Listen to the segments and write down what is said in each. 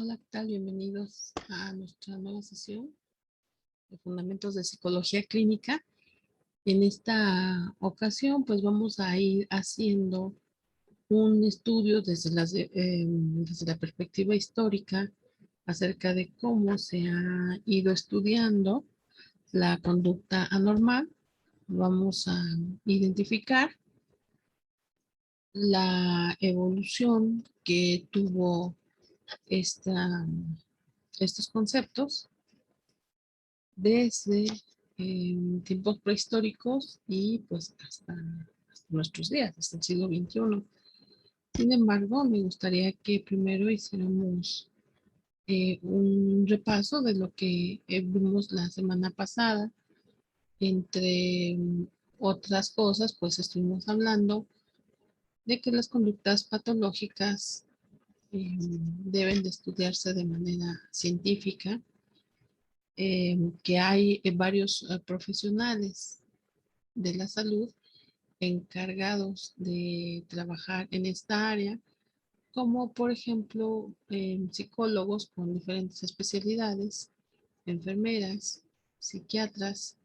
Hola, ¿qué tal? Bienvenidos a nuestra nueva sesión de Fundamentos de Psicología Clínica. En esta ocasión, pues vamos a ir haciendo un estudio desde la perspectiva histórica acerca de cómo se ha ido estudiando la conducta anormal. Vamos a identificar la evolución que tuvo esta, estos conceptos desde tiempos prehistóricos y pues hasta nuestros días, hasta el siglo XXI. Sin embargo, me gustaría que primero hiciéramos un repaso de lo que vimos la semana pasada. Entre otras cosas, pues estuvimos hablando de que las conductas patológicas deben de estudiarse de manera científica, que hay varios profesionales de la salud encargados de trabajar en esta área, como por ejemplo psicólogos con diferentes especialidades, enfermeras, psiquiatras,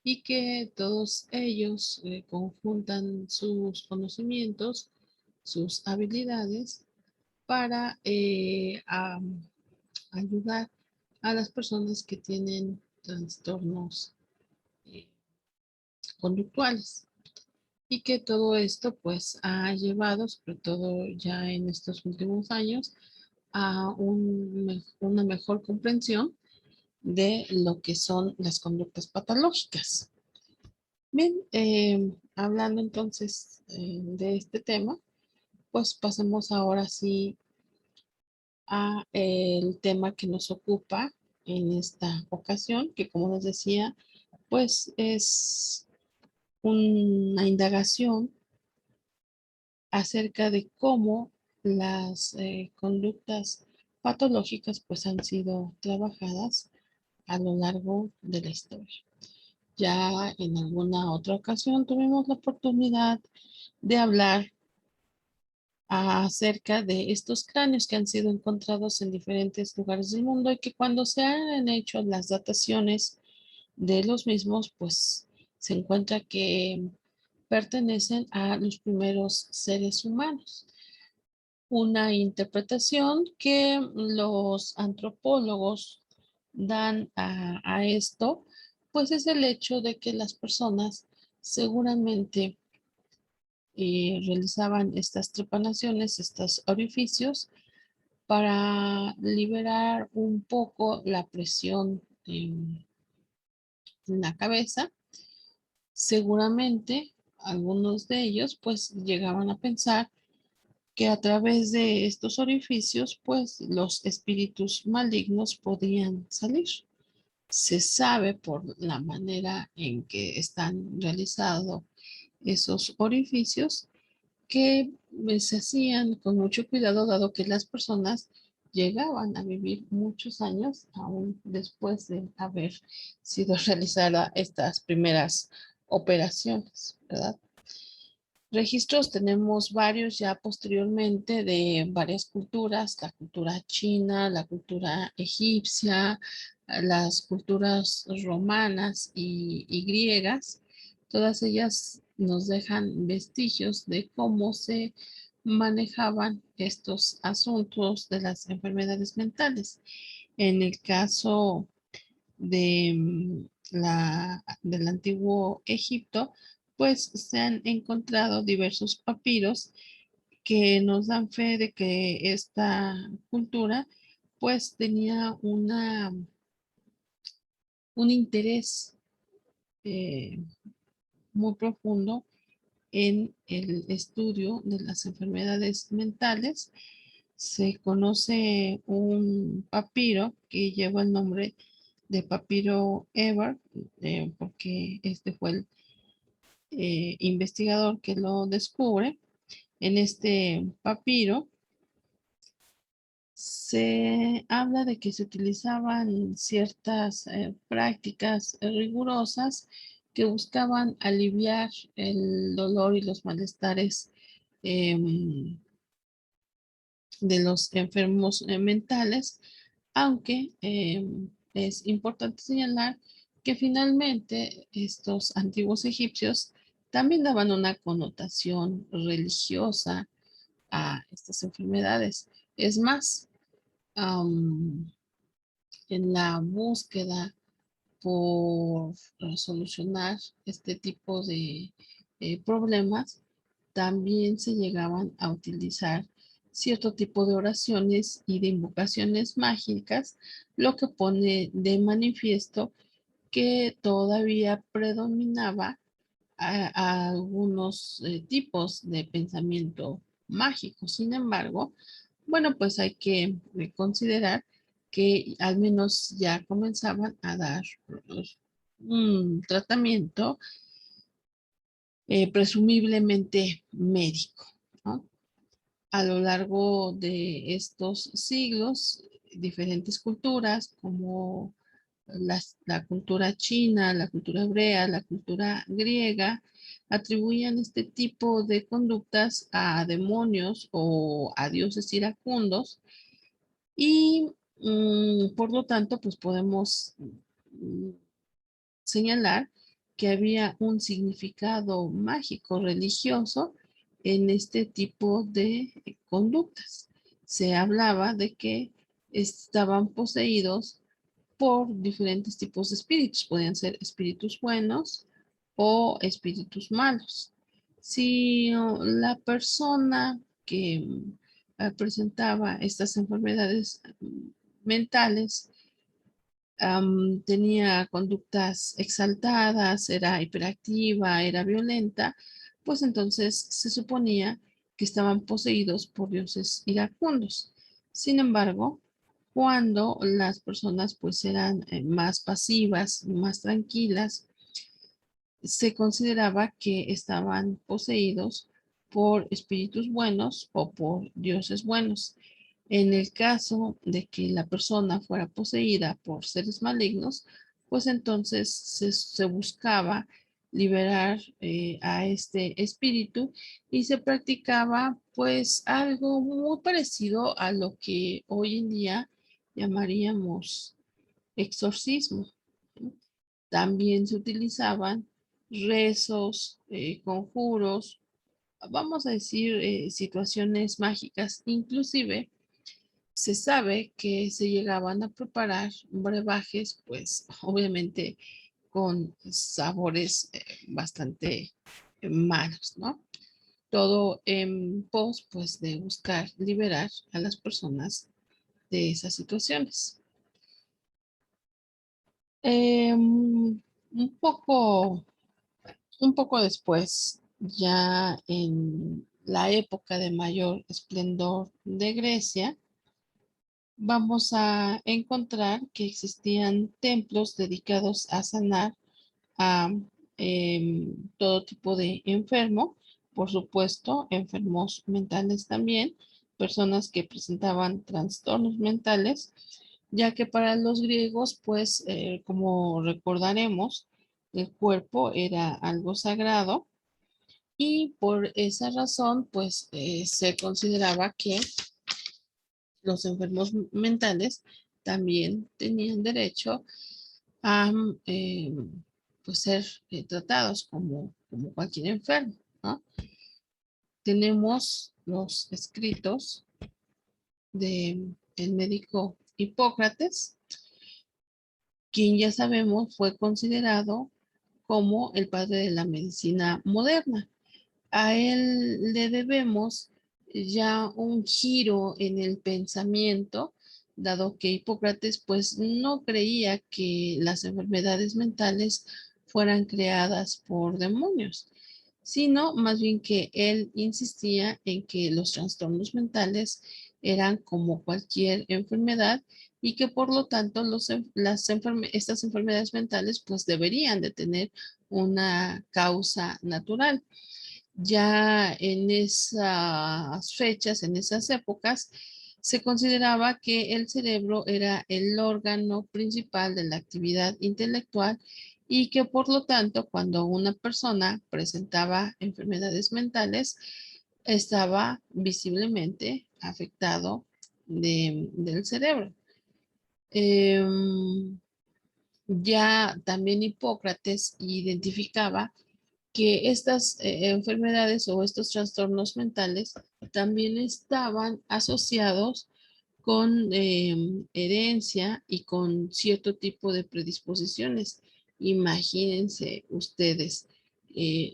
y que todos ellos conjuntan sus conocimientos, sus habilidades para ayudar a las personas que tienen trastornos eh, conductuales. Y que todo esto pues ha llevado, sobre todo ya en estos últimos años, a una mejor comprensión de lo que son las conductas patológicas. Bien, hablando entonces de este tema, pues pasemos ahora sí a el tema que nos ocupa en esta ocasión, que como les decía, pues es una indagación acerca de cómo las conductas patológicas pues han sido trabajadas a lo largo de la historia. Ya en alguna otra ocasión tuvimos la oportunidad de hablar acerca de estos cráneos que han sido encontrados en diferentes lugares del mundo y que cuando se han hecho las dataciones de los mismos, pues se encuentra que pertenecen a los primeros seres humanos. Una interpretación que los antropólogos dan a esto, pues es el hecho de que las personas seguramente realizaban estas trepanaciones, estos orificios, para liberar un poco la presión en la cabeza. Seguramente algunos de ellos pues llegaban a pensar que a través de estos orificios, pues los espíritus malignos podían salir. Se sabe por la manera en que están realizados esos orificios que se hacían con mucho cuidado, dado que las personas llegaban a vivir muchos años aún después de haber sido realizadas estas primeras operaciones, ¿verdad? Registros tenemos varios ya posteriormente de varias culturas, la cultura china, la cultura egipcia, las culturas romanas y griegas. Todas ellas nos dejan vestigios de cómo se manejaban estos asuntos de las enfermedades mentales. En el caso de del antiguo Egipto, pues se han encontrado diversos papiros que nos dan fe de que esta cultura pues tenía un interés eh, muy profundo en el estudio de las enfermedades mentales. Se conoce un papiro que lleva el nombre de papiro Eber, porque este fue el investigador que lo descubre. En este papiro se habla de que se utilizaban ciertas prácticas rigurosas que buscaban aliviar el dolor y los malestares de los enfermos mentales, aunque es importante señalar que finalmente estos antiguos egipcios también daban una connotación religiosa a estas enfermedades. Es más, en la búsqueda por solucionar este tipo de problemas, también se llegaban a utilizar cierto tipo de oraciones y de invocaciones mágicas, lo que pone de manifiesto que todavía predominaba a algunos tipos de pensamiento mágico. Sin embargo, bueno, pues hay que considerar que al menos ya comenzaban a dar un tratamiento presumiblemente médico, ¿no? A lo largo de estos siglos, diferentes culturas como la cultura china, la cultura hebrea, la cultura griega, atribuían este tipo de conductas a demonios o a dioses iracundos y por lo tanto, pues podemos señalar que había un significado mágico religioso en este tipo de conductas. Se hablaba de que estaban poseídos por diferentes tipos de espíritus. Podían ser espíritus buenos o espíritus malos. Si la persona que presentaba estas enfermedades mentales tenía conductas exaltadas, era hiperactiva, era violenta, pues entonces se suponía que estaban poseídos por dioses iracundos. Sin embargo, cuando las personas pues eran más pasivas, más tranquilas, se consideraba que estaban poseídos por espíritus buenos o por dioses buenos. En el caso de que la persona fuera poseída por seres malignos, pues entonces se buscaba liberar a este espíritu y se practicaba pues algo muy parecido a lo que hoy en día llamaríamos exorcismo. También se utilizaban rezos, conjuros, vamos a decir, situaciones mágicas. Inclusive se sabe que se llegaban a preparar brebajes, pues obviamente con sabores bastante malos, ¿no? Todo en pos, pues, de buscar liberar a las personas de esas situaciones. Un poco Un poco después, ya en la época de mayor esplendor de Grecia, vamos a encontrar que existían templos dedicados a sanar a todo tipo de enfermo, por supuesto, enfermos mentales también, personas que presentaban trastornos mentales, ya que para los griegos, pues, como recordaremos, el cuerpo era algo sagrado y por esa razón, pues se consideraba que los enfermos mentales también tenían derecho a pues ser tratados como cualquier enfermo, ¿no? Tenemos los escritos de el médico Hipócrates, quien ya sabemos fue considerado como el padre de la medicina moderna. A él le debemos ya un giro en el pensamiento, dado que Hipócrates pues no creía que las enfermedades mentales fueran creadas por demonios, sino más bien que él insistía en que los trastornos mentales eran como cualquier enfermedad y que por lo tanto estas enfermedades mentales pues deberían de tener una causa natural. Ya en esas fechas, en esas épocas, se consideraba que el cerebro era el órgano principal de la actividad intelectual y que por lo tanto cuando una persona presentaba enfermedades mentales, estaba visiblemente afectado del cerebro. Ya también Hipócrates identificaba que estas enfermedades o estos trastornos mentales también estaban asociados con herencia y con cierto tipo de predisposiciones. Imagínense ustedes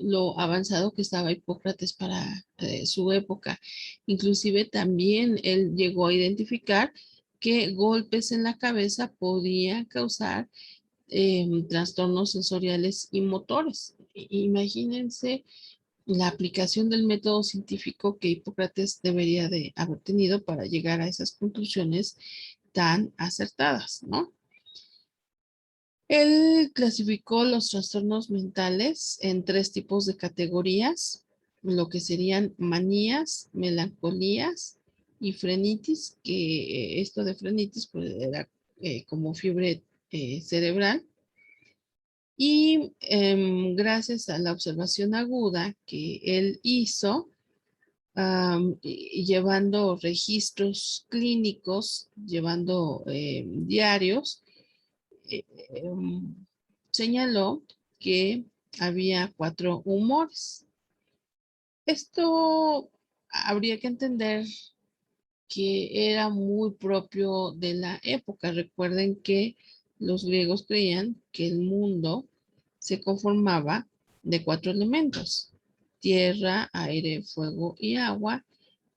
lo avanzado que estaba Hipócrates para su época. Inclusive también él llegó a identificar que golpes en la cabeza podían causar trastornos sensoriales y motores. Imagínense la aplicación del método científico que Hipócrates debería de haber tenido para llegar a esas conclusiones tan acertadas, ¿no? Él clasificó los trastornos mentales en tres tipos de categorías, lo que serían manías, melancolías y frenitis, que esto de frenitis pues, era como fiebre cerebral. Y gracias a la observación aguda que él hizo, y llevando registros clínicos, llevando diarios, eh, em, señaló que había 4 humores. Esto habría que entender que era muy propio de la época. Recuerden que los griegos creían que el mundo se conformaba de 4 elementos: tierra, aire, fuego y agua.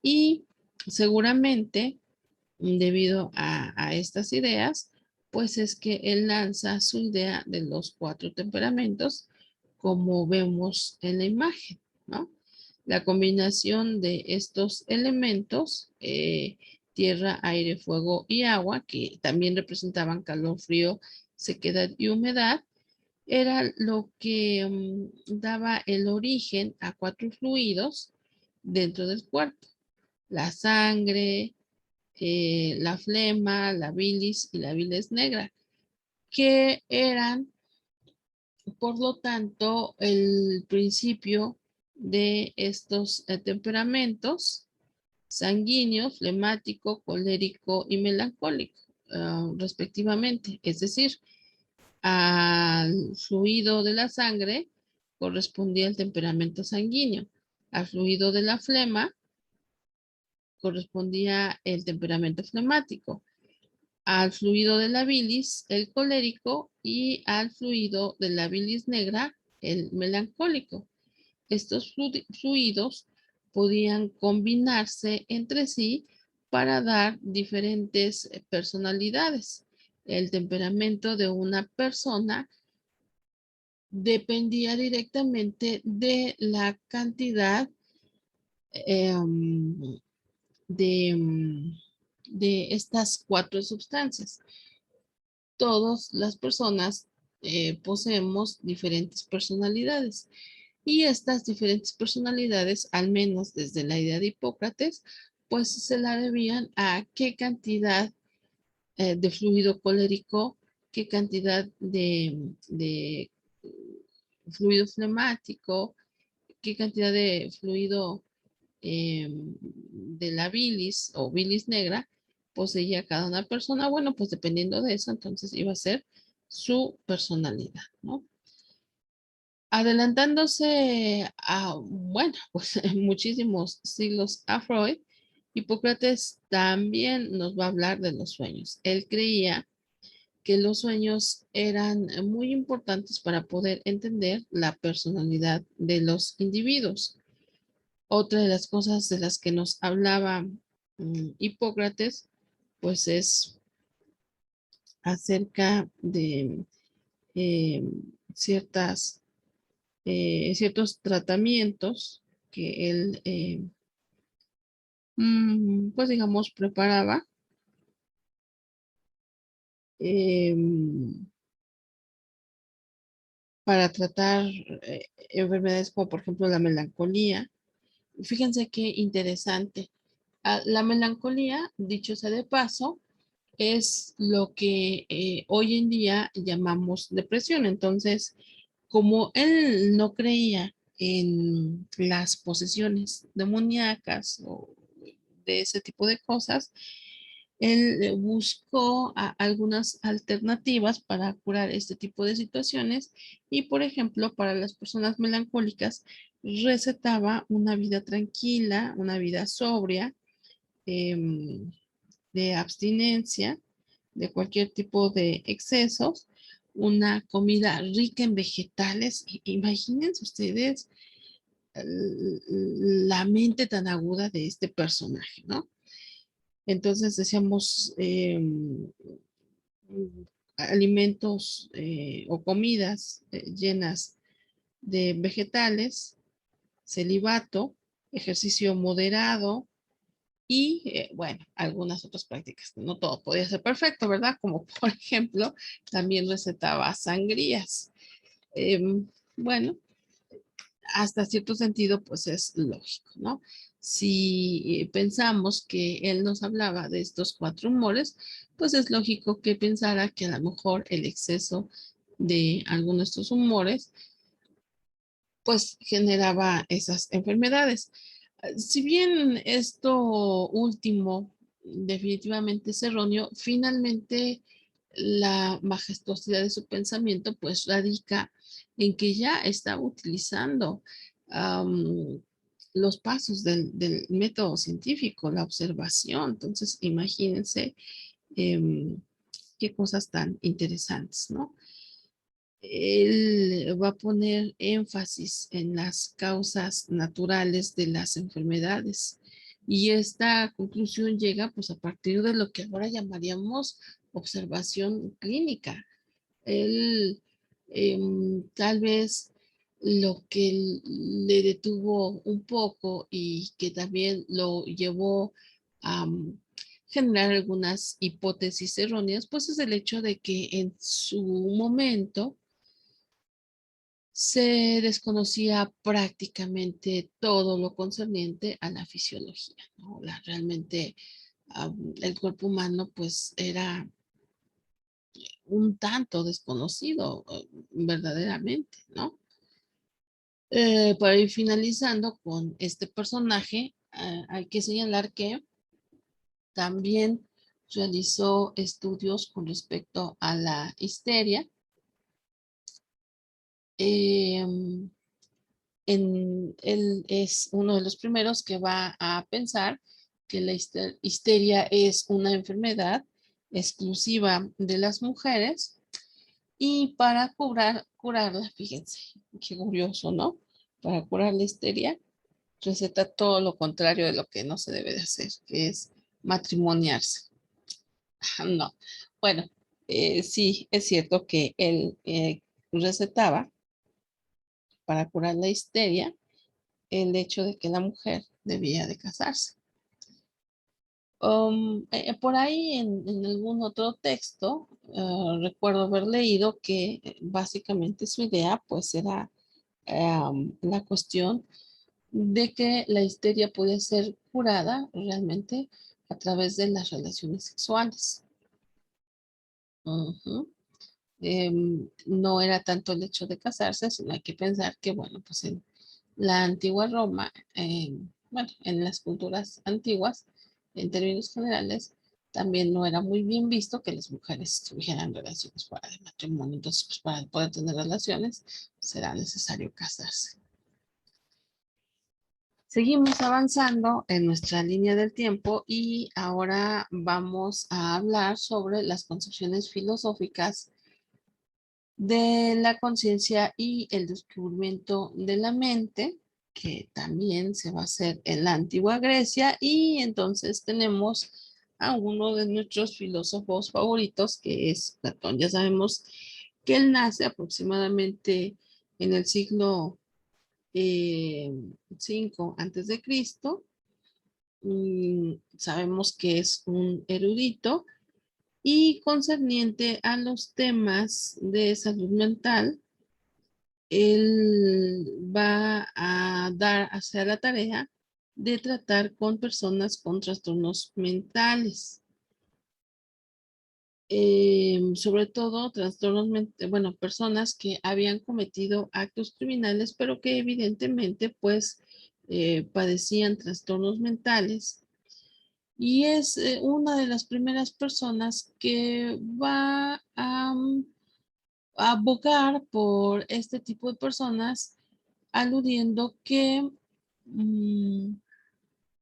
Y seguramente, debido a estas ideas, pues es que él lanza su idea de los 4 temperamentos, como vemos en la imagen, ¿no? La combinación de estos elementos, tierra, aire, fuego y agua, que también representaban calor, frío, sequedad y humedad, era lo que daba el origen a 4 fluidos dentro del cuerpo: la sangre, la flema, la bilis y la bilis negra, que eran, por lo tanto, el principio de estos temperamentos: sanguíneo, flemático, colérico y melancólico, respectivamente. Es decir, al fluido de la sangre correspondía el temperamento sanguíneo, al fluido de la flema correspondía el temperamento flemático, al fluido de la bilis el colérico y al fluido de la bilis negra el melancólico. Estos fluidos podían combinarse entre sí para dar diferentes personalidades. El temperamento de una persona dependía directamente de la cantidad em, de, de estas 4 sustancias. Todas las personas poseemos diferentes personalidades, y estas diferentes personalidades, al menos desde la idea de Hipócrates, pues se la debían a qué cantidad de fluido colérico, qué cantidad de fluido flemático, qué cantidad de fluido de la bilis o bilis negra poseía cada una persona. Bueno, pues dependiendo de eso, entonces iba a ser su personalidad, ¿no? Adelantándose a, bueno, pues muchísimos siglos a Freud, Hipócrates también nos va a hablar de los sueños. Él creía que los sueños eran muy importantes para poder entender la personalidad de los individuos. Otra de las cosas de las que nos hablaba Hipócrates, pues es acerca de eh, ciertas, ciertos tratamientos que él, pues digamos, preparaba eh, para tratar enfermedades como por ejemplo la melancolía. Fíjense qué interesante. La melancolía, dicho sea de paso, es lo que hoy en día llamamos depresión. Entonces, como él no creía en las posesiones demoníacas o de ese tipo de cosas, él buscó algunas alternativas para curar este tipo de situaciones y, por ejemplo, para las personas melancólicas, recetaba una vida tranquila, una vida sobria, em, de abstinencia, de cualquier tipo de excesos, una comida rica en vegetales. Imagínense ustedes la mente tan aguda de este personaje, ¿no? Entonces decíamos alimentos o comidas llenas de vegetales, celibato, ejercicio moderado y, bueno, algunas otras prácticas. No todo podía ser perfecto, ¿verdad? Como por ejemplo, también recetaba sangrías. Bueno, hasta cierto sentido, pues es lógico, ¿no? Si pensamos que él nos hablaba de estos cuatro humores, pues es lógico que pensara que a lo mejor el exceso de algunos de estos humores, pues generaba esas enfermedades. Si bien esto último definitivamente es erróneo, finalmente la majestuosidad de su pensamiento pues radica en que ya está utilizando um, los pasos del método científico, la observación. Entonces, imagínense qué cosas tan interesantes, ¿no? Él va a poner énfasis en las causas naturales de las enfermedades. Y esta conclusión llega pues a partir de lo que ahora llamaríamos observación clínica. Él tal vez lo que le detuvo un poco y que también lo llevó a generar algunas hipótesis erróneas, pues es el hecho de que en su momento se desconocía prácticamente todo lo concerniente a la fisiología, ¿no? Realmente el cuerpo humano pues era un tanto desconocido verdaderamente, ¿no? Para ir finalizando con este personaje, hay que señalar que también realizó estudios con respecto a la histeria. Em, él es uno de los primeros que va a pensar que la histeria es una enfermedad exclusiva de las mujeres y para curarla, fíjense, qué curioso, ¿no? Para curar la histeria, receta todo lo contrario de lo que no se debe de hacer, que es matrimoniarse. No, bueno, sí, es cierto que él recetaba para curar la histeria el hecho de que la mujer debía de casarse. Por ahí en algún otro texto, recuerdo haber leído que básicamente su idea pues era la cuestión de que la histeria puede ser curada realmente a través de las relaciones sexuales. Ujú. No era tanto el hecho de casarse, sino hay que pensar que, bueno, pues en la antigua Roma, bueno, en las culturas antiguas, en términos generales, también no era muy bien visto que las mujeres tuvieran relaciones fuera de matrimonio. Entonces, pues para poder tener relaciones, será necesario casarse. Seguimos avanzando en nuestra línea del tiempo y ahora vamos a hablar sobre las concepciones filosóficas de la conciencia y el descubrimiento de la mente, que también se va a hacer en la antigua Grecia, y entonces tenemos a uno de nuestros filósofos favoritos, que es Platón. Ya sabemos que él nace aproximadamente en el siglo 5 antes de Cristo. Sabemos que es un erudito y concerniente a los temas de salud mental, él va a dar hacia la tarea de tratar con personas con trastornos mentales. sobre todo bueno, personas que habían cometido actos criminales, pero que evidentemente pues padecían trastornos mentales. Y es una de las primeras personas que va a abogar por este tipo de personas, aludiendo que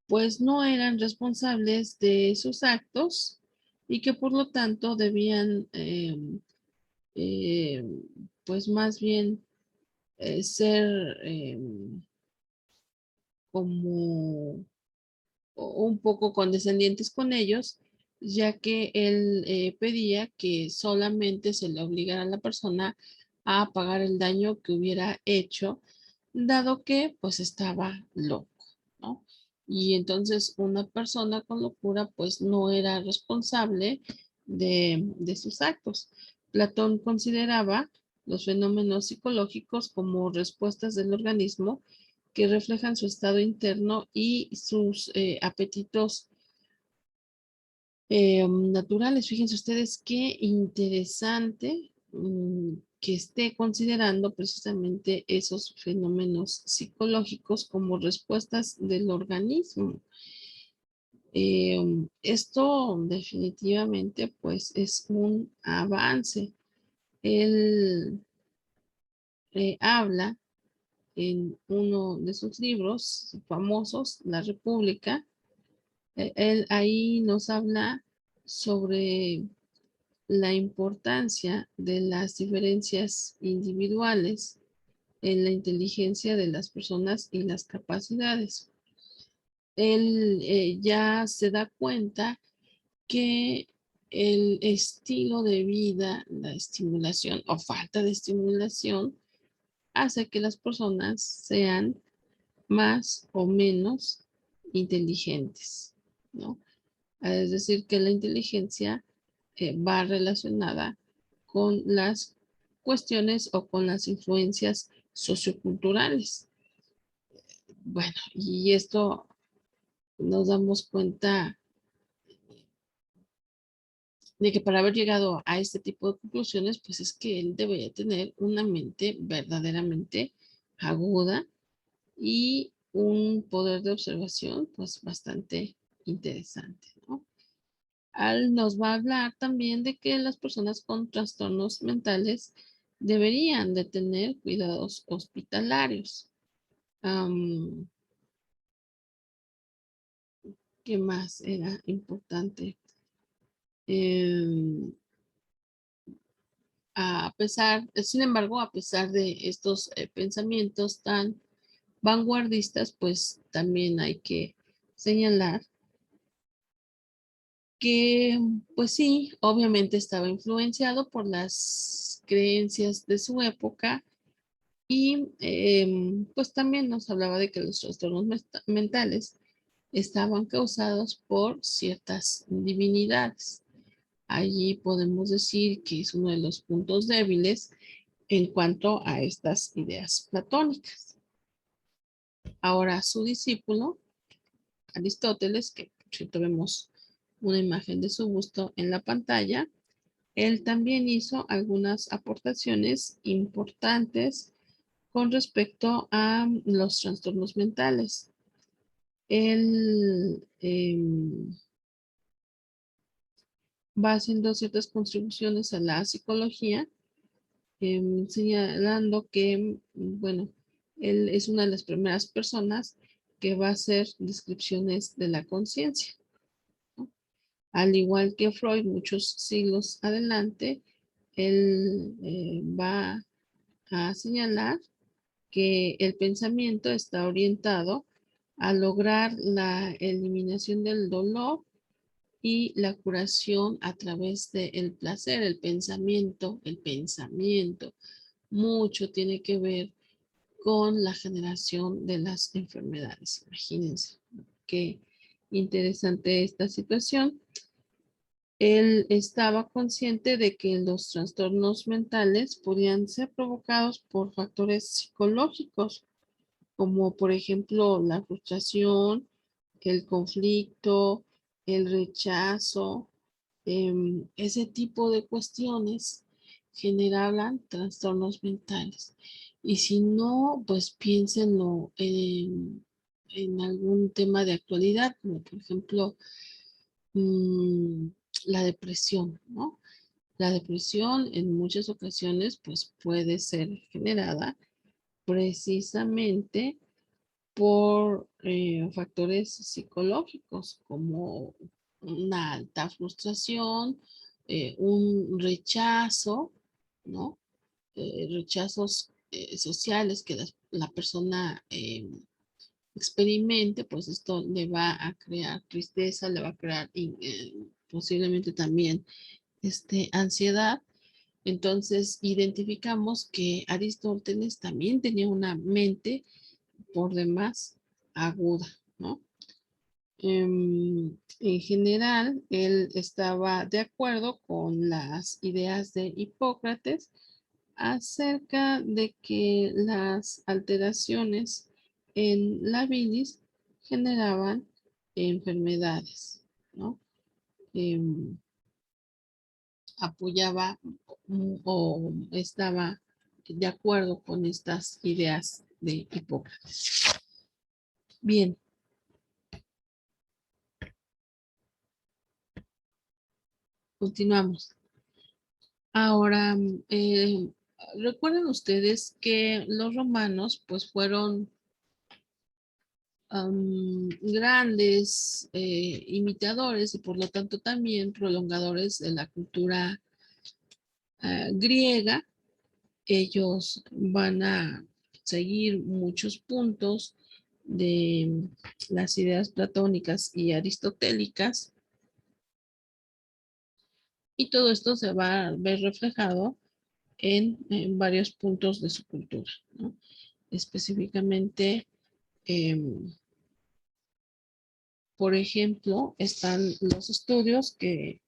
pues no eran responsables de sus actos y que por lo tanto debían eh, pues más bien ser como un poco condescendientes con ellos, ya que él pedía que solamente se le obligara a la persona a pagar el daño que hubiera hecho, dado que pues estaba loco, ¿no? Y entonces una persona con locura pues no era responsable de sus actos. Platón consideraba los fenómenos psicológicos como respuestas del organismo que reflejan su estado interno y sus apetitos naturales. Fíjense ustedes qué interesante que esté considerando precisamente esos fenómenos psicológicos como respuestas del organismo. Esto definitivamente pues es un avance. Él habla en uno de sus libros famosos, La República. Él ahí nos habla sobre la importancia de las diferencias individuales en la inteligencia de las personas y las capacidades. Él ya se da cuenta que el estilo de vida, la estimulación o falta de estimulación hace que las personas sean más o menos inteligentes, ¿no? Es decir, que la inteligencia va relacionada con las cuestiones o con las influencias socioculturales. Bueno, y esto nos damos cuenta de que para haber llegado a este tipo de conclusiones, pues es que él debería tener una mente verdaderamente aguda y un poder de observación, pues bastante interesante, ¿no? Al nos va a hablar también de que las personas con trastornos mentales deberían de tener cuidados hospitalarios. Am, ¿Qué más era importante? Em, Sin embargo, a pesar de estos pensamientos tan vanguardistas, pues también hay que señalar que, pues sí, obviamente estaba influenciado por las creencias de su época y pues también nos hablaba de que los trastornos mentales estaban causados por ciertas divinidades. Allí podemos decir que es uno de los puntos débiles en cuanto a estas ideas platónicas. Ahora su discípulo, Aristóteles, que por cierto vemos una imagen de su busto en la pantalla, él también hizo algunas aportaciones importantes con respecto a los trastornos mentales. Él va haciendo ciertas contribuciones a la psicología, señalando que, bueno, él es una de las primeras personas que va a hacer descripciones de la conciencia, ¿no? Al igual que Freud, muchos siglos adelante, él va a señalar que el pensamiento está orientado a lograr la eliminación del dolor y la curación a través del placer, el pensamiento, mucho tiene que ver con la generación de las enfermedades. Imagínense qué interesante esta situación. Él estaba consciente de que los trastornos mentales podían ser provocados por factores psicológicos, como por ejemplo la frustración, el conflicto, el rechazo, ese tipo de cuestiones generan trastornos mentales. Y si no, pues piénsenlo en algún tema de actualidad, como por ejemplo mm, la depresión, ¿no? La depresión en muchas ocasiones pues puede ser generada precisamente por factores psicológicos como una alta frustración, un rechazo, ¿no? Rechazos sociales que la persona experimente, pues esto le va a crear tristeza, le va a crear posiblemente también ansiedad. Entonces identificamos que Aristóteles también tenía una mente por demás aguda, ¿no? En general, él estaba de acuerdo con las ideas de Hipócrates acerca de que las alteraciones en la bilis generaban enfermedades, ¿no? Em, Apoyaba o estaba de acuerdo con estas ideas de Hipócrates. Bien, continuamos. Ahora, recuerden ustedes que los romanos pues fueron grandes imitadores y por lo tanto también prolongadores de la cultura griega. Ellos van a seguir muchos puntos de las ideas platónicas y aristotélicas y todo esto se va a ver reflejado en varios puntos de su cultura, ¿no? Específicamente, por ejemplo, están los estudios que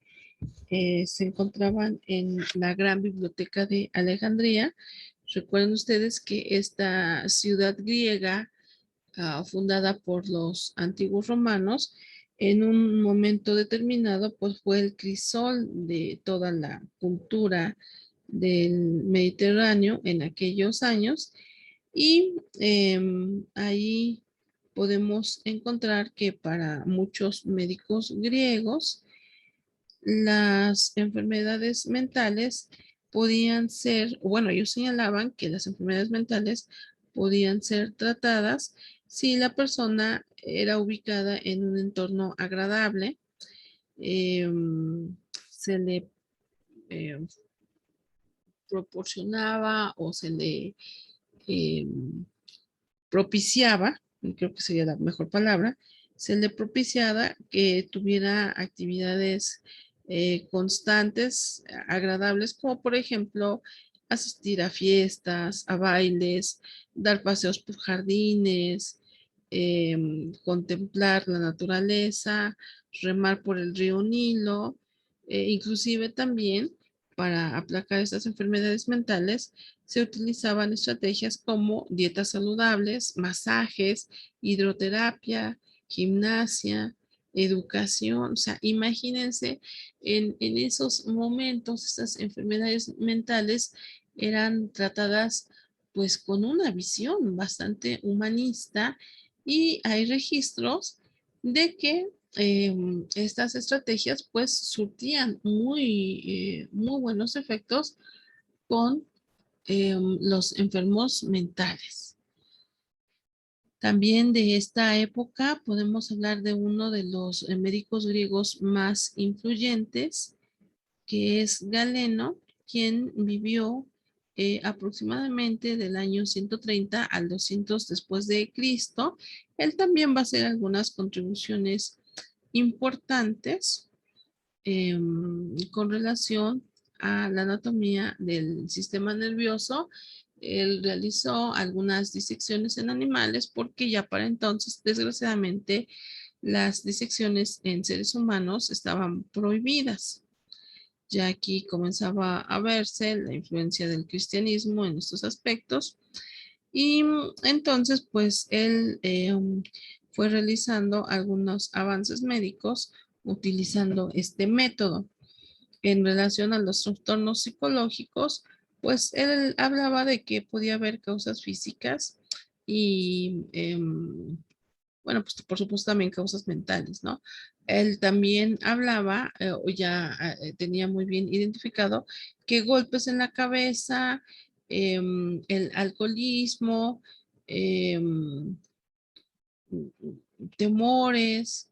se encontraban en la gran biblioteca de Alejandría. Recuerden ustedes que esta ciudad griega, fundada por los antiguos romanos, en un momento determinado, pues fue el crisol de toda la cultura del Mediterráneo en aquellos años. Y ahí podemos encontrar que para muchos médicos griegos, las enfermedades mentales podían ser, bueno, ellos señalaban que las enfermedades mentales podían ser tratadas si la persona era ubicada en un entorno agradable, eh, se le eh, proporcionaba o se le eh, propiciaba, creo que sería la mejor palabra, se le propiciaba que tuviera actividades constantes, agradables, como por ejemplo asistir a fiestas, a bailes, dar paseos por jardines, contemplar la naturaleza, remar por el río Nilo, inclusive también para aplacar estas enfermedades mentales se utilizaban estrategias como dietas saludables, masajes, hidroterapia, gimnasia, educación. O sea, imagínense en esos momentos, estas enfermedades mentales eran tratadas pues con una visión bastante humanista y hay registros de que estas estrategias pues surtían muy buenos efectos con los enfermos mentales. También de esta época podemos hablar de uno de los médicos griegos más influyentes, que es Galeno, quien vivió aproximadamente del año 130 al 200 después de Cristo. Él también va a hacer algunas contribuciones importantes con relación a la anatomía del sistema nervioso. Él realizó algunas disecciones en animales porque ya para entonces, desgraciadamente, las disecciones en seres humanos estaban prohibidas. Ya aquí comenzaba a verse la influencia del cristianismo en estos aspectos y entonces pues él fue realizando algunos avances médicos utilizando este método. En relación a los trastornos psicológicos, pues él hablaba de que podía haber causas físicas y, bueno, pues por supuesto también causas mentales, ¿no? Él también hablaba, o ya tenía muy bien identificado, que golpes en la cabeza, el alcoholismo, em, temores,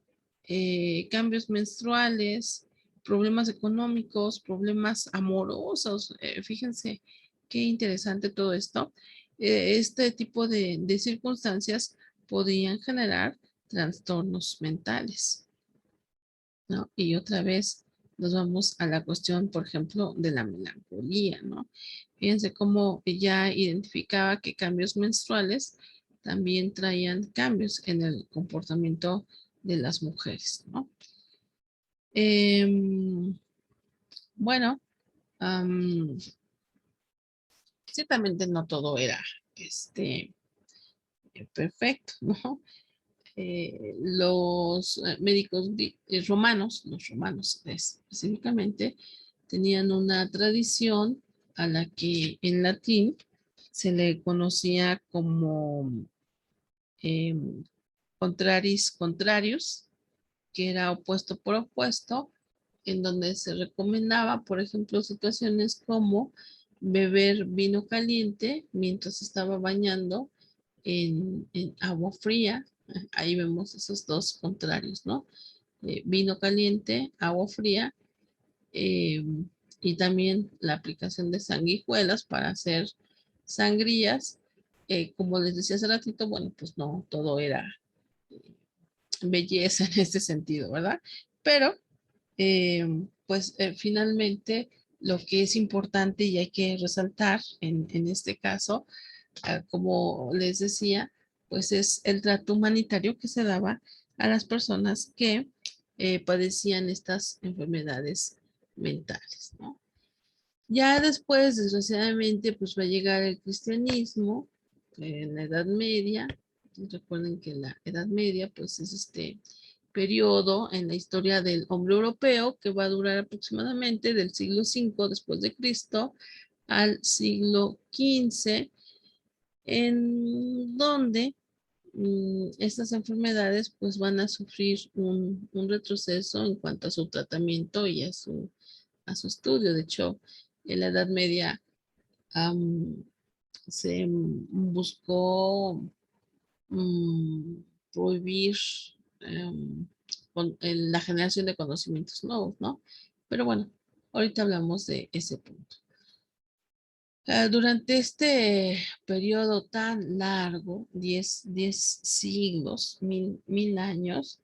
cambios menstruales, problemas económicos, problemas amorosos. Fíjense qué interesante todo esto. Este tipo de circunstancias podían generar trastornos mentales, ¿no? Y otra vez nos vamos a la cuestión, por ejemplo, de la melancolía, ¿no? Fíjense cómo ella identificaba que cambios menstruales también traían cambios en el comportamiento de las mujeres, ¿no? Em, bueno, am, ciertamente no todo era perfecto, ¿no? Los médicos romanos, los romanos específicamente, tenían una tradición a la que en latín se le conocía como eh, contraris contrarius, que era opuesto por opuesto, en donde se recomendaba, por ejemplo, situaciones como beber vino caliente mientras estaba bañando en agua fría. Ahí vemos esos dos contrarios, ¿no? Vino caliente, agua fría, eh, y también la aplicación de sanguijuelas para hacer sangrías. Como les decía hace ratito, bueno, pues no todo era belleza en este sentido, ¿verdad? Pero, finalmente lo que es importante y hay que resaltar en este caso, como les decía, pues es el trato humanitario que se daba a las personas que padecían estas enfermedades mentales, ¿no? Ya después, desgraciadamente, pues va a llegar el cristianismo en la Edad Media. Recuerden que la Edad Media, pues es este periodo en la historia del hombre europeo que va a durar aproximadamente del siglo V después de Cristo al siglo XV, en donde estas enfermedades pues van a sufrir un retroceso en cuanto a su tratamiento y a su estudio. De hecho, en la Edad Media um, se buscó prohibir la generación de conocimientos nuevos, ¿no? Pero bueno, ahorita hablamos de ese punto. Durante este periodo tan largo, 10 siglos, mil años,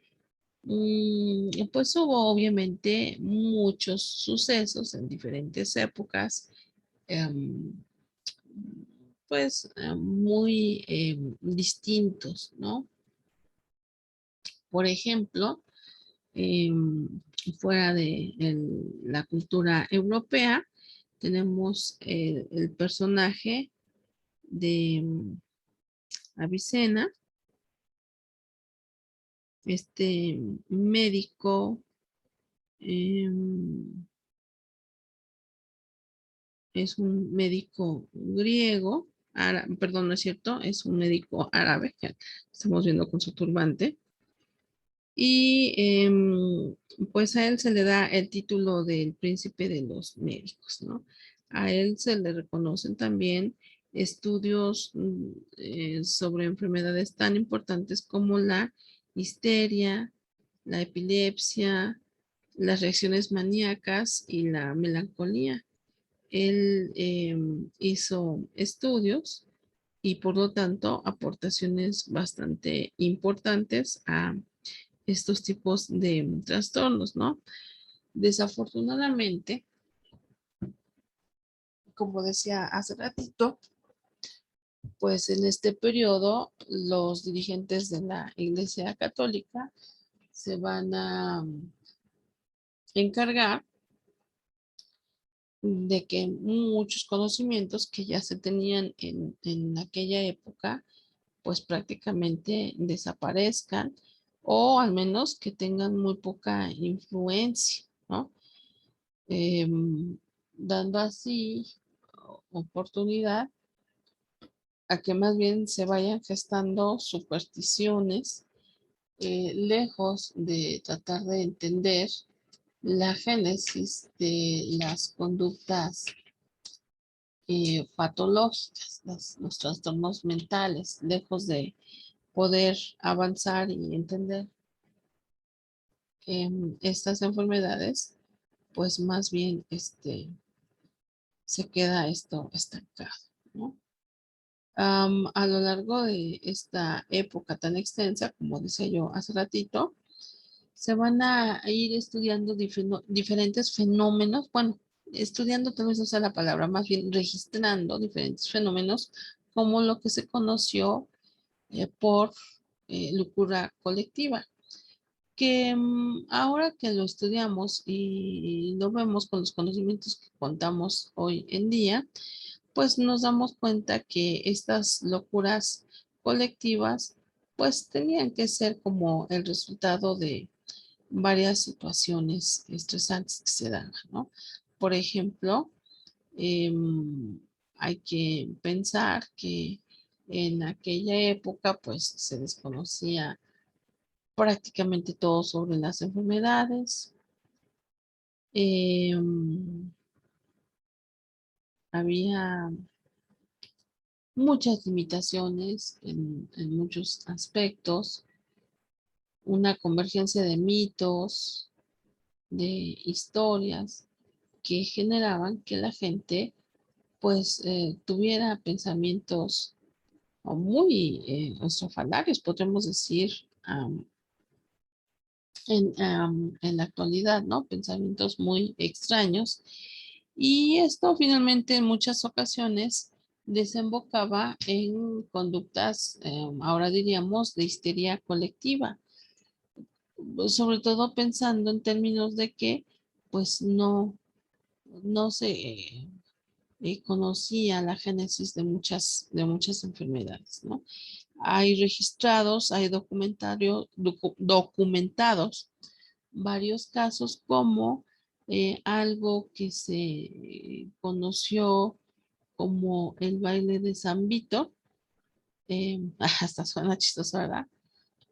pues hubo obviamente muchos sucesos en diferentes épocas, em, pues muy distintos, ¿no? Por ejemplo, fuera de la cultura europea, tenemos el personaje de Avicena, este médico, em, es un médico griego, perdón, no es cierto, es un médico árabe, que estamos viendo con su turbante. Y pues a él se le da el título del príncipe de los médicos, ¿no? A él se le reconocen también estudios sobre enfermedades tan importantes como la histeria, la epilepsia, las reacciones maníacas y la melancolía. Él hizo estudios y por lo tanto aportaciones bastante importantes a estos tipos de trastornos, ¿no? Desafortunadamente, como decía hace ratito, pues en este periodo los dirigentes de la Iglesia Católica se van a encargar de que muchos conocimientos que ya se tenían en aquella época, pues prácticamente desaparezcan o al menos que tengan muy poca influencia, ¿no? dando así oportunidad a que más bien se vayan gestando supersticiones, lejos de tratar de entender la génesis de las conductas patológicas, los trastornos mentales, lejos de poder avanzar y entender estas enfermedades, pues más bien se queda esto estancado, ¿no? A lo largo de esta época tan extensa, como decía yo hace ratito, se van a ir estudiando diferentes fenómenos, bueno, estudiando tal vez no sea la palabra, más bien registrando diferentes fenómenos como lo que se conoció por locura colectiva, que ahora que lo estudiamos y lo vemos con los conocimientos que contamos hoy en día, pues nos damos cuenta que estas locuras colectivas pues tenían que ser como el resultado de varias situaciones estresantes que se dan, ¿no? Por ejemplo, hay que pensar que en aquella época pues se desconocía prácticamente todo sobre las enfermedades. Había muchas limitaciones en muchos aspectos, una convergencia de mitos, de historias que generaban que la gente pues tuviera pensamientos muy estrafalarios, podríamos decir, en la actualidad, ¿no? Pensamientos muy extraños. Y esto finalmente en muchas ocasiones desembocaba en conductas, ahora diríamos, de histeria colectiva, sobre todo pensando en términos de que pues no se conocía la génesis de muchas enfermedades, ¿no? Hay registrados, hay documentados varios casos como algo que se conoció como el baile de San Vito, hasta suena chistoso, ¿verdad?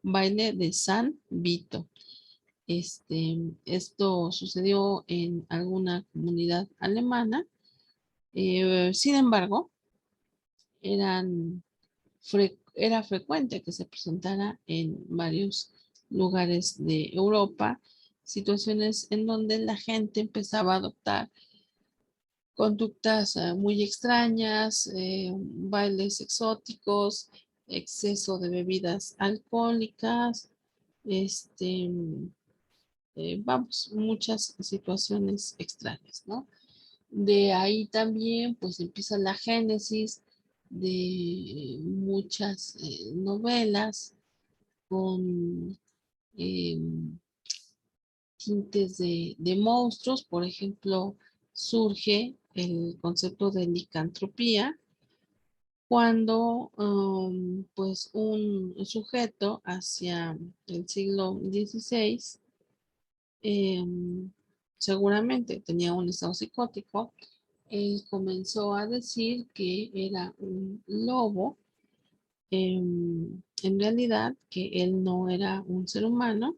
Baile de San Vito. Esto sucedió en alguna comunidad alemana. Sin embargo, era frecuente que se presentara en varios lugares de Europa, situaciones en donde la gente empezaba a adoptar conductas muy extrañas, bailes exóticos, exceso de bebidas alcohólicas, este, vamos, muchas situaciones extrañas, ¿no? De ahí también, pues empieza la génesis de muchas novelas con eh, tintes de monstruos. Por ejemplo, surge el concepto de licantropía cuando pues un sujeto hacia el siglo XVI seguramente tenía un estado psicótico. Él comenzó a decir que era un lobo, en realidad que él no era un ser humano,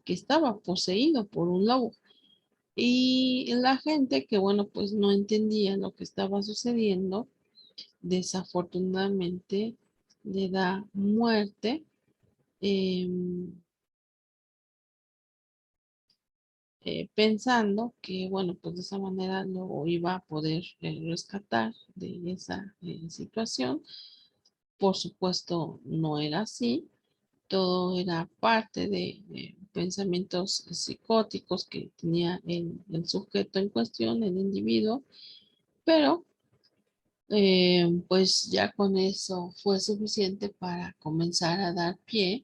que estaba poseído por un lobo. Y la gente que, bueno, pues no entendía lo que estaba sucediendo, desafortunadamente le da muerte, em, pensando que, bueno, pues de esa manera lo iba a poder rescatar de esa situación. Por supuesto, no era así. Todo era parte de pensamientos psicóticos que tenía el sujeto en cuestión, el individuo, pero pues ya con eso fue suficiente para comenzar a dar pie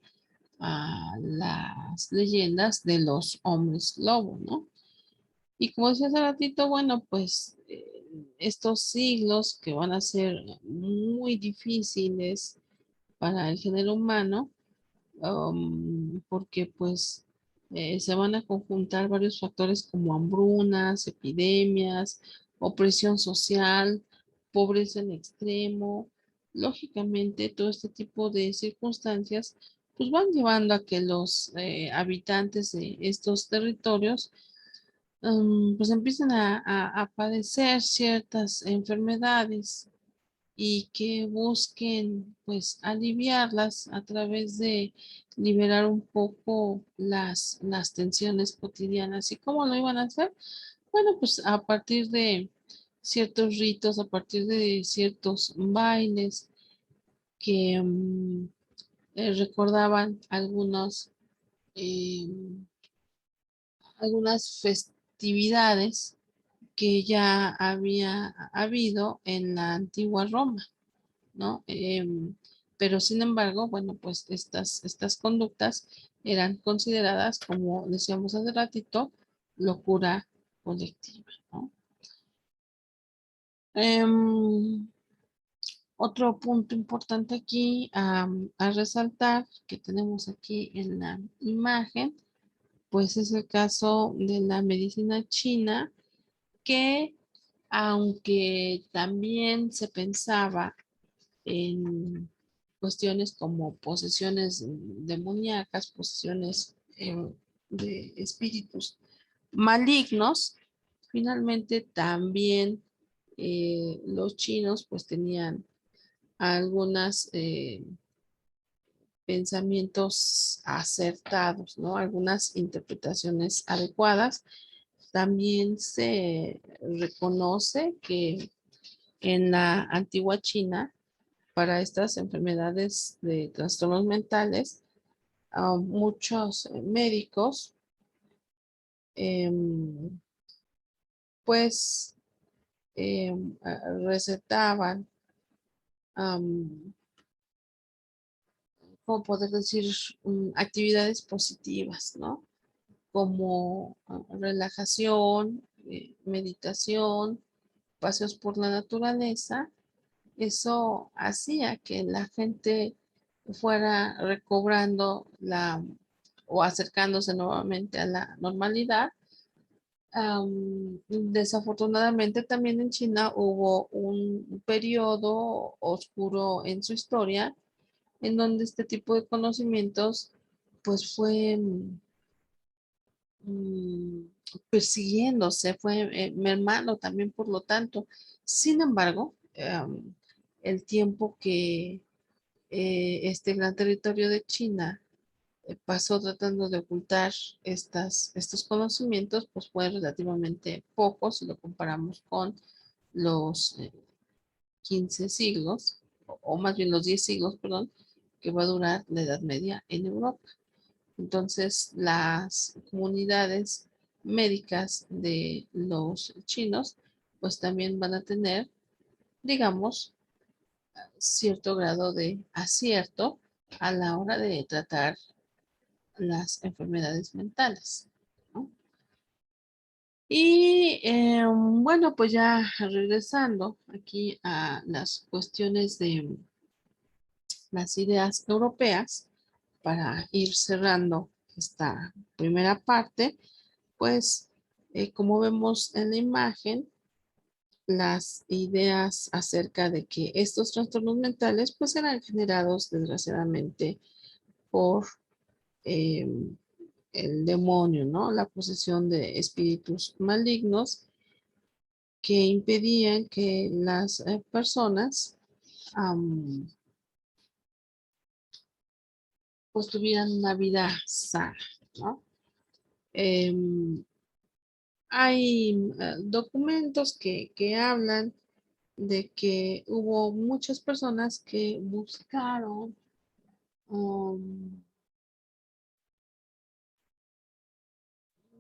a las leyendas de los hombres lobo, ¿no? Y como decía hace ratito, bueno, pues estos siglos que van a ser muy difíciles para el género humano, porque pues Se van a conjuntar varios factores como hambrunas, epidemias, opresión social, pobreza en extremo. Lógicamente, todo este tipo de circunstancias pues van llevando a que los habitantes de estos territorios pues empiecen a padecer ciertas enfermedades y que busquen pues aliviarlas a través de liberar un poco las tensiones cotidianas. ¿Y cómo lo iban a hacer? Bueno, pues a partir de ciertos ritos, a partir de ciertos bailes que recordaban eh, algunas festividades que ya había habido en la antigua Roma. ¿No? Pero sin embargo, bueno, pues estas conductas eran consideradas, como decíamos hace ratito, locura colectiva, ¿no? Em, Otro punto importante aquí a resaltar que tenemos aquí en la imagen, pues es el caso de la medicina china, que aunque también se pensaba en cuestiones como posesiones demoníacas, posesiones de espíritus malignos, finalmente también los chinos pues tenían algunos pensamientos acertados, ¿no? Algunas interpretaciones adecuadas. También se reconoce que en la antigua China, para estas enfermedades de trastornos mentales, muchos médicos em, pues recetaban, am, ¿cómo poder decir? Actividades positivas, ¿no? Como relajación, meditación, paseos por la naturaleza. Eso hacía que la gente fuera recobrando o acercándose nuevamente a la normalidad. Desafortunadamente también en China hubo un periodo oscuro en su historia en donde este tipo de conocimientos pues fue mm, persiguiéndose, fue mermando también por lo tanto. Sin embargo, el tiempo que este gran territorio de China pasó tratando de ocultar estos conocimientos, pues fue relativamente poco si lo comparamos con los 15 siglos, o más bien los 10 siglos, perdón, que va a durar la Edad Media en Europa. Entonces, las comunidades médicas de los chinos, pues también van a tener, digamos, cierto grado de acierto a la hora de tratar las enfermedades mentales, ¿no? Y bueno, pues ya regresando aquí a las cuestiones de las ideas europeas, para ir cerrando esta primera parte, pues como vemos en la imagen, las ideas acerca de que estos trastornos mentales pues eran generados desgraciadamente por eh, el demonio, ¿no? La posesión de espíritus malignos que impedían que las personas am, pues tuvieran una vida sana, ¿no? Em, Hay documentos que hablan de que hubo muchas personas que buscaron um,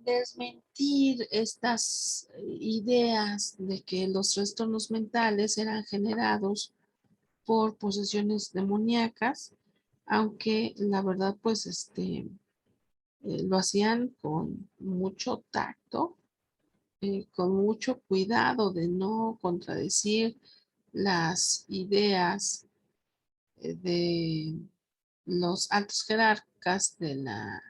desmentir estas ideas de que los trastornos mentales eran generados por posesiones demoníacas, aunque la verdad pues lo hacían con mucho tacto, con mucho cuidado de no contradecir las ideas de los altos jerarcas de la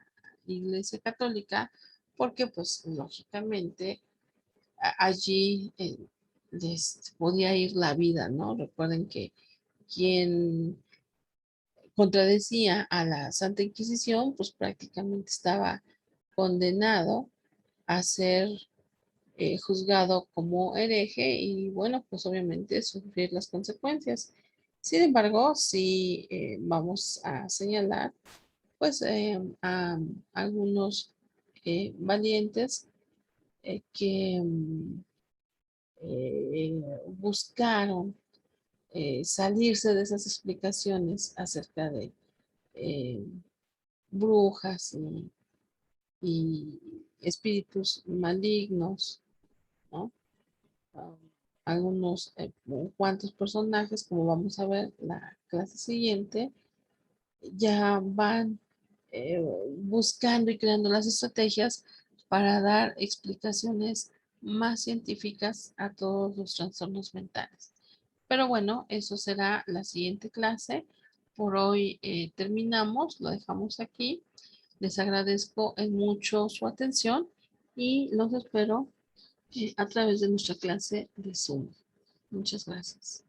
Iglesia Católica, porque pues lógicamente allí les podía ir la vida, ¿no? Recuerden que quien contradecía a la Santa Inquisición, pues prácticamente estaba condenado a ser juzgado como hereje y bueno, pues obviamente sufrir las consecuencias. Sin embargo, sí vamos a señalar pues a algunos valientes que buscaron salirse de esas explicaciones acerca de eh, brujas y espíritus malignos, ¿no? Um, algunos cuantos personajes, como vamos a ver la clase siguiente, ya van buscando y creando las estrategias para dar explicaciones más científicas a todos los trastornos mentales. Pero bueno, eso será la siguiente clase. Por hoy terminamos, lo dejamos aquí. Les agradezco en mucho su atención y los espero a través de nuestra clase de Zoom. Muchas gracias.